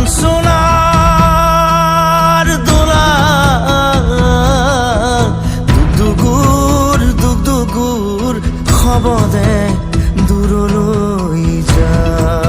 পানসোনাৰ দোলা দুগুৰ খবদে দূৰলৈ যায়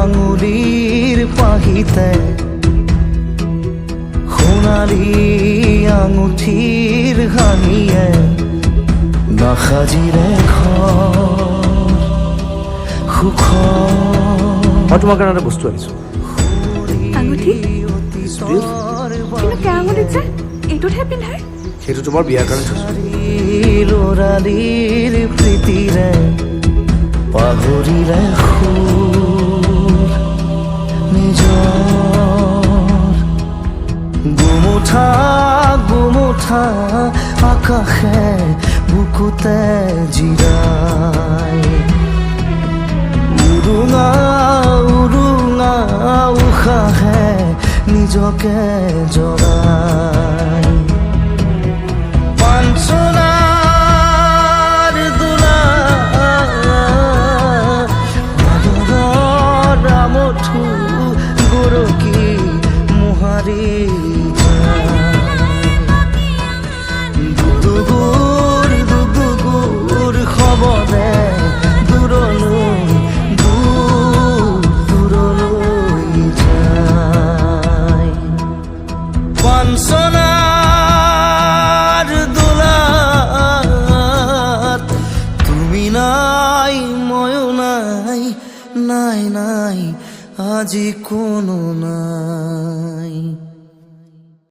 আঙুলিৰ পাহিতে সোণালী আঙুঠিৰ হাঁহিয়ে নাসাজিৰে সুখ মই তোমাৰ কাৰণে এটা বস্তু আনিছো আঙুঠি কিন্তু কে আঙুঠিত যে এইটোতহে পিন্ধাই সেইটো তোমাৰ বিয়াৰ কাৰণে থৈছো ল'ৰালিৰ প্ৰীতিৰে পাহৰিলে গুমুঠা আকাশে বুকুতে জিৰাই উৰুঙা উশাহে নিজকে জৰাই পানসোনাৰ দোলা ৰামঠু গৰকি মোহাৰি দুগুৰ খবৰে দূৰলৈ যায় পানসোনাৰ দোলাত তুমি নাই ময়ো নাই আজি কোনো নাই